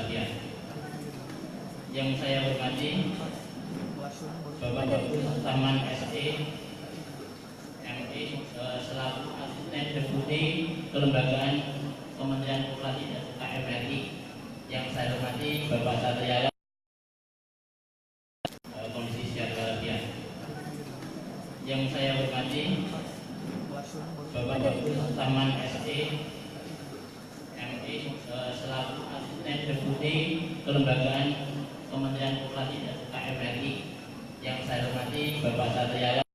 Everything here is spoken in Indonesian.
Kebahagiaan. Yang saya hormati Bapak Taman SE ME selaku Asisten Deputi Kelembagaan Kementerian Koperasi dan UKM RI. Yang saya hormati Bapak Satriala, Komisi Siar Kebahagiaan. Yang saya hormati Bapak Taman SE ME selaku Asisten Deputi Kelembagaan Kementerian Koperasi dan UKM RI. Yang saya hormati Bapak Satriala.